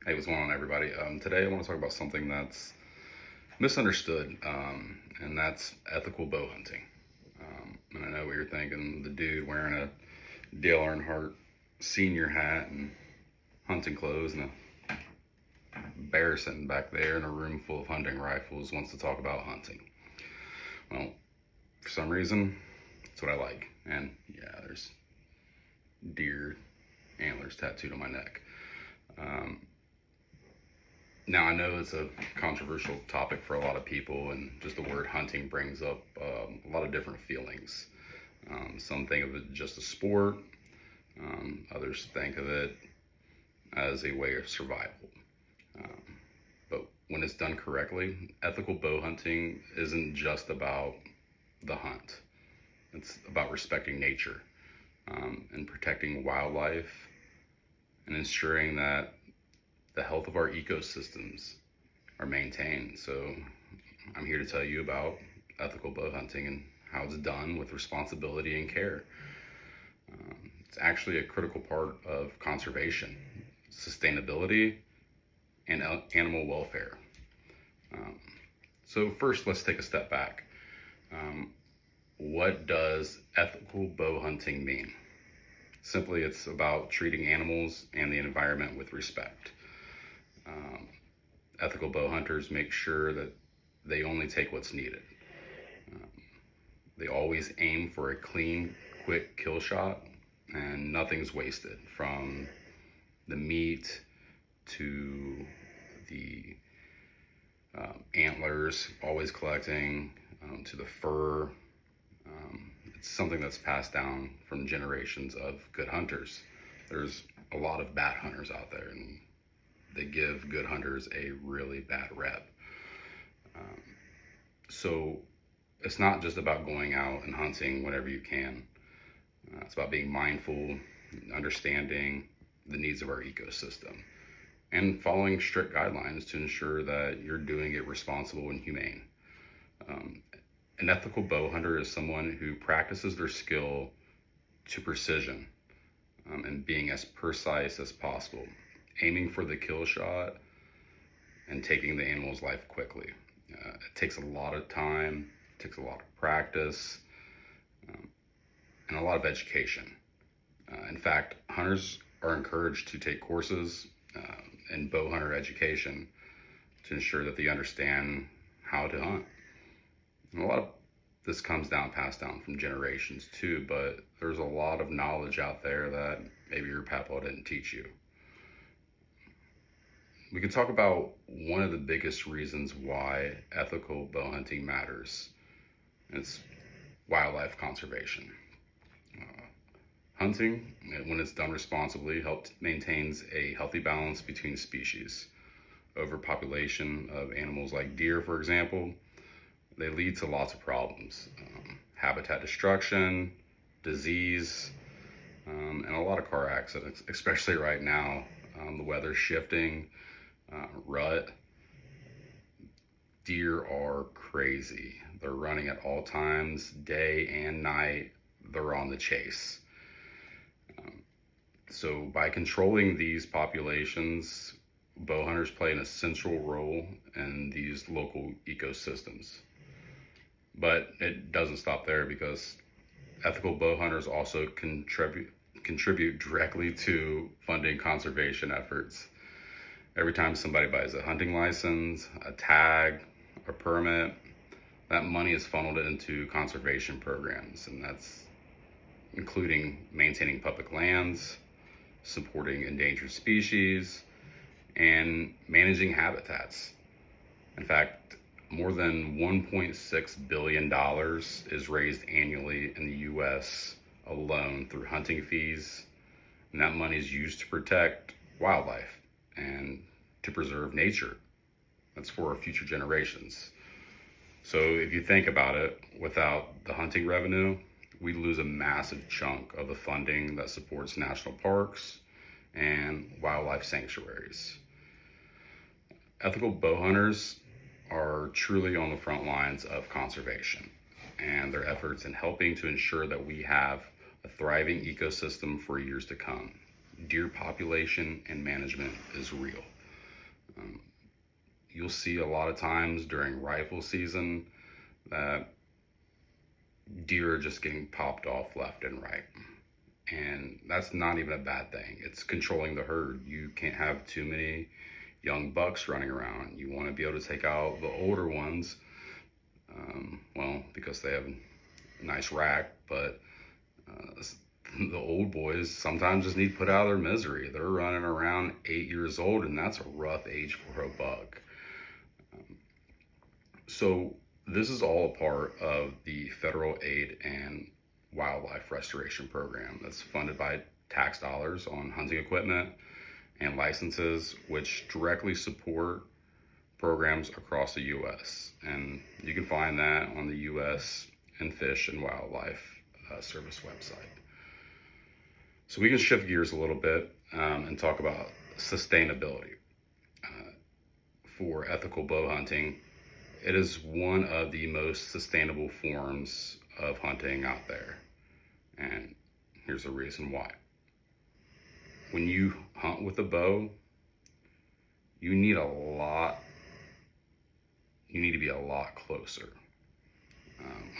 Hey, what's going on, everybody? Today I want to talk about something that's misunderstood, and that's ethical bow hunting. And I know what you're thinking, the dude wearing a Dale Earnhardt senior hat and hunting clothes and a bear sitting back there in a room full of hunting rifles wants to talk about hunting. Well, for some reason, that's what I like. And yeah, there's deer antlers tattooed on my neck. Now, I know it's a controversial topic for a lot of people, and just the word hunting brings up a lot of different feelings. Some think of it just a sport, others think of it as a way of survival. Um, but when it's done correctly, ethical bow hunting isn't just about the hunt, it's about respecting nature, and protecting wildlife and ensuring that the health of our ecosystems are maintained. So I'm here to tell you about ethical bow hunting and how it's done with responsibility and care. It's actually a critical part of conservation, sustainability, and animal welfare. Um, so first, let's take a step back. Um, what does ethical bow hunting mean? Simply, it's about treating animals and the environment with respect. Um, Ethical bow hunters make sure that they only take what's needed. Um, they always aim for a clean, quick kill shot, and nothing's wasted, from the meat to the antlers, always collecting, to the fur. It's something that's passed down from generations of good hunters. There's a lot of bad hunters out there, and they give good hunters a really bad rep. Um, so it's not just about going out and hunting whenever you can. It's about being mindful, understanding the needs of our ecosystem, and following strict guidelines to ensure that you're doing it responsible and humane. Um, an ethical bow hunter is someone who practices their skill to precision, and being as precise as possible, aiming for the kill shot and taking the animal's life quickly. It takes a lot of time, it takes a lot of practice, um, and a lot of education. In fact, hunters are encouraged to take courses in bow hunter education to ensure that they understand how to hunt. And a lot of this comes down, passed down from generations too, but there's a lot of knowledge out there that maybe your papa didn't teach you. We can talk about one of the biggest reasons why ethical bow hunting matters. It's wildlife conservation. Hunting, when it's done responsibly, helps maintains a healthy balance between species. Overpopulation of animals like deer, for example, they lead to lots of problems. Habitat destruction, disease, and a lot of car accidents, especially right now. The weather's shifting, rut. Deer are crazy. They're running at all times, day and night. They're on the chase. So by controlling these populations, bow hunters play an essential role in these local ecosystems. But it doesn't stop there, because ethical bow hunters also contribute directly to funding conservation efforts. Every time somebody buys a hunting license, a tag, a permit, that money is funneled into conservation programs, and that's including maintaining public lands, supporting endangered species, and managing habitats. In fact, more than $1.6 billion is raised annually in the US alone through hunting fees, and that money is used to protect wildlife and to preserve nature. That's for our future generations. So if you think about it, without the hunting revenue, we lose a massive chunk of the funding that supports national parks and wildlife sanctuaries. Ethical bow hunters are truly on the front lines of conservation, and their efforts in helping to ensure that we have a thriving ecosystem for years to come. Deer population and management is real. Um, you'll see a lot of times during rifle season that deer are just getting popped off left and right. And that's not even a bad thing. It's controlling the herd. You can't have too many young bucks running around. You want to be able to take out the older ones, well, because they have a nice rack, but the old boys sometimes just need put out of their misery. They're running around 8 years old, and that's a rough age for a buck. So this is all a part of the federal aid and wildlife restoration program that's funded by tax dollars on hunting equipment and licenses, which directly support programs across the U.S. And you can find that on the U.S. and Fish and Wildlife Service website. So we can shift gears a little bit and talk about sustainability. For ethical bow hunting, it is one of the most sustainable forms of hunting out there. And here's the reason why. When you hunt with a bow, you need to be a lot closer.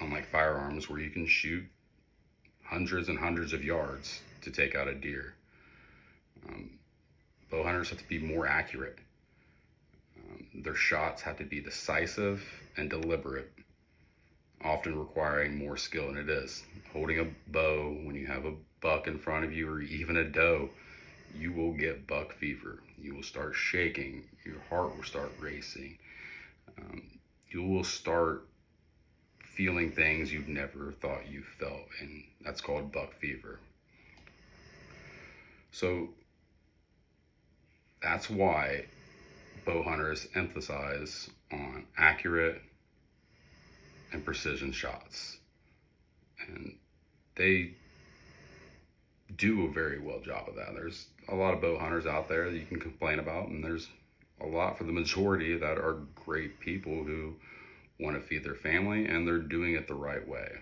Unlike firearms where you can shoot hundreds and hundreds of yards to take out a deer. Bow hunters have to be more accurate. Their shots have to be decisive and deliberate, often requiring more skill than it is. Holding a bow when you have a buck in front of you, or even a doe, you will get buck fever. You will start shaking. Your heart will start racing. You will start feeling things you've never thought you felt, and that's called buck fever. So that's why bow hunters emphasize on accurate and precision shots. And they do a very well job of that. There's a lot of bow hunters out there that you can complain about, and there's a lot for the majority that are great people who want to feed their family, and they're doing it the right way.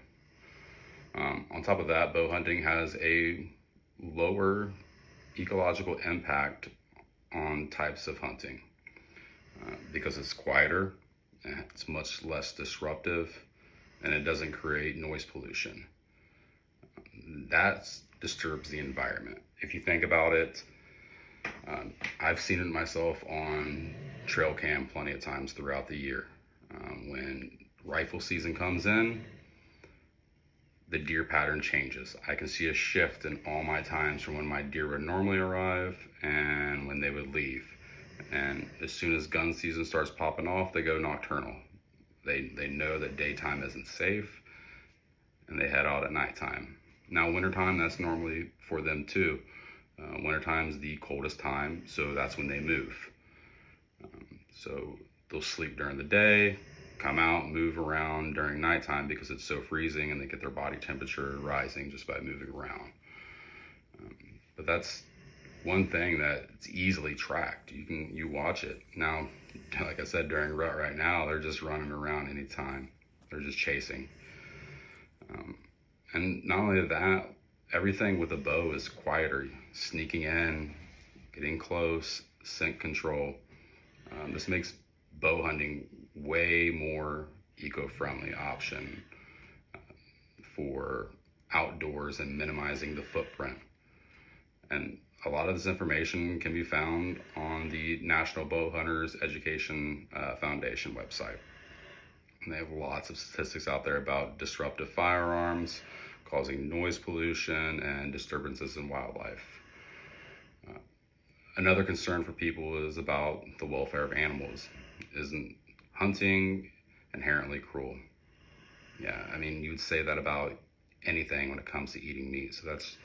On top of that, bow hunting has a lower ecological impact on types of hunting because it's quieter, it's much less disruptive, and it doesn't create noise pollution. That disturbs the environment. If you think about it, I've seen it myself on trail cam plenty of times throughout the year. When rifle season comes in, the deer pattern changes. I can see a shift in all my times from when my deer would normally arrive and when they would leave. And as soon as gun season starts popping off, they go nocturnal. They know that daytime isn't safe, and they head out at nighttime. Now, wintertime, that's normally for them too. Wintertime's the coldest time, so that's when they move. So they'll sleep during the day, come out, move around during nighttime because it's so freezing, and they get their body temperature rising just by moving around. But that's one thing that it's easily tracked. You watch it. Now, like I said, during rut right now, they're just running around anytime. They're just chasing. And not only that, everything with a bow is quieter. Sneaking in, getting close, scent control. This makes bow hunting way more eco-friendly option for outdoors and minimizing the footprint. And a lot of this information can be found on the National Bow Hunters Education Foundation website. And they have lots of statistics out there about disruptive firearms, causing noise pollution and disturbances in wildlife. Another concern for people is about the welfare of animals. Isn't hunting inherently cruel? Yeah, I mean, you'd say that about anything when it comes to eating meat. So that's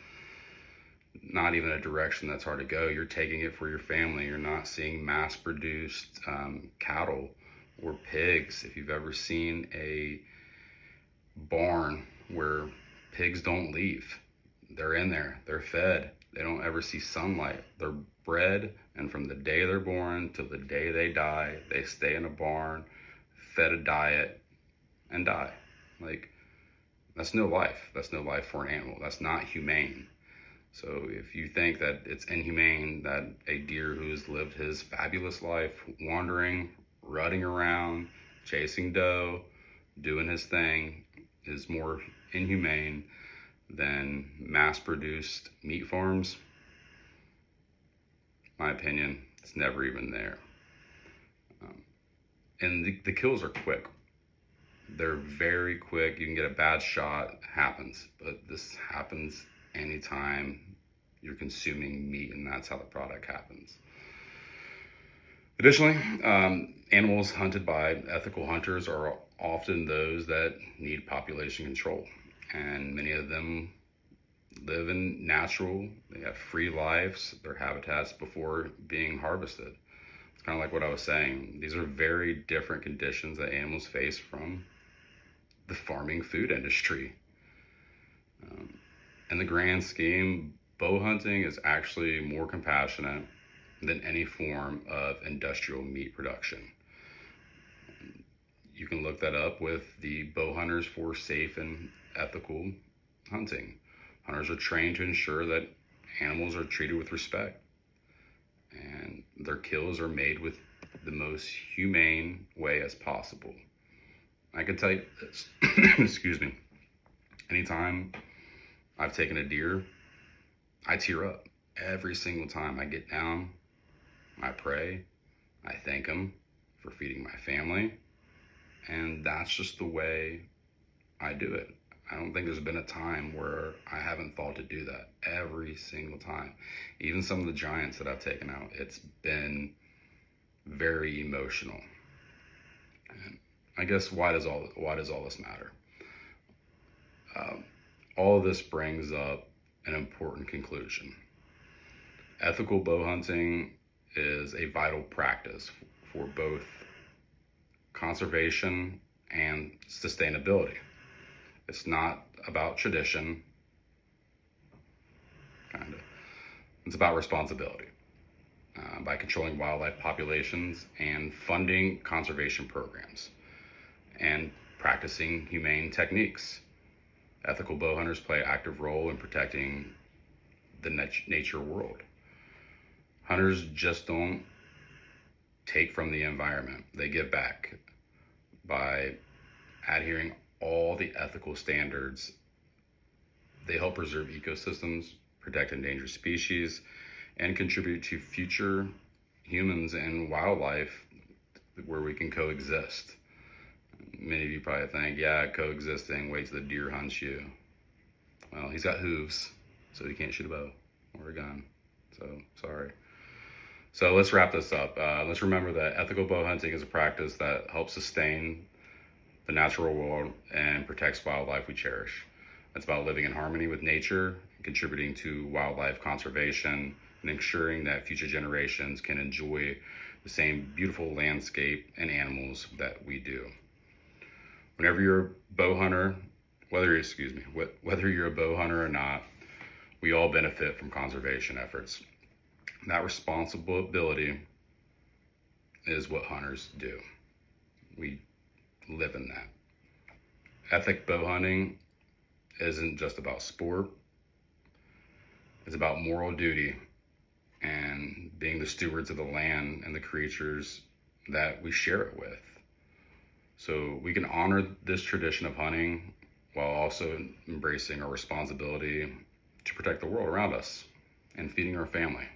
not even a direction that's hard to go. You're taking it for your family. You're not seeing mass-produced cattle or pigs. If you've ever seen a barn where pigs don't leave, they're in there, they're fed, they don't ever see sunlight, they're bred, and from the day they're born to the day they die, they stay in a barn, fed a diet, and die. Like, that's no life for an animal. That's not humane. So if you think that it's inhumane that a deer who has lived his fabulous life wandering, rutting around, chasing doe, doing his thing is more inhumane than mass-produced meat farms, my opinion, it's never even there. And the kills are quick. They're very quick. You can get a bad shot, happens. But this happens anytime you're consuming meat, and that's how the product happens. Additionally, animals hunted by ethical hunters are often those that need population control. And many of them live in natural, they have free lives, their habitats before being harvested. It's kind of like what I was saying. These are very different conditions that animals face from the farming food industry. In the grand scheme, bow hunting is actually more compassionate than any form of industrial meat production. You can look that up with the Bow Hunters for Safe and Ethical Hunting. Hunters are trained to ensure that animals are treated with respect, and their kills are made with the most humane way as possible. I can tell you this, excuse me, anytime I've taken a deer, I tear up. Every single time I get down, I pray, I thank him for feeding my family, and that's just the way I do it. I don't think there's been a time where I haven't thought to do that. Every single time. Even some of the giants that I've taken out, it's been very emotional. And I guess why does all this matter? All of this brings up an important conclusion. Ethical bow hunting is a vital practice for both conservation and sustainability. It's not about tradition, kind of. It's about responsibility. By controlling wildlife populations and funding conservation programs and practicing humane techniques. Ethical bow hunters play an active role in protecting the nature world. Hunters just don't take from the environment, they give back by adhering all the ethical standards. They help preserve ecosystems, protect endangered species, and contribute to future humans and wildlife where we can coexist. Many of you probably think, yeah, coexisting, wait till the deer hunts you. Well, he's got hooves, so he can't shoot a bow or a gun. So, sorry. So let's wrap this up. Let's remember that ethical bow hunting is a practice that helps sustain the natural world and protects wildlife we cherish. It's about living in harmony with nature, contributing to wildlife conservation, and ensuring that future generations can enjoy the same beautiful landscape and animals that we do. Whenever you're a bow hunter, whether you're a bow hunter or not, we all benefit from conservation efforts. That responsibility is what hunters do. We live in that. Ethic bow hunting isn't just about sport. It's about moral duty and being the stewards of the land and the creatures that we share it with. So we can honor this tradition of hunting while also embracing our responsibility to protect the world around us and feeding our family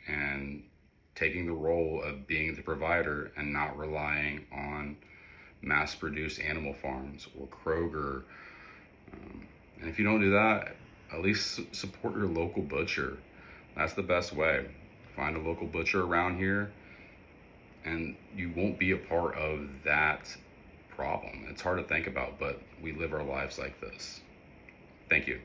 and taking the role of being the provider and not relying on mass-produced animal farms or Kroger. And if you don't do that, at least support your local butcher. That's the best way. Find a local butcher around here and you won't be a part of that problem. It's hard to think about, but we live our lives like this. Thank you.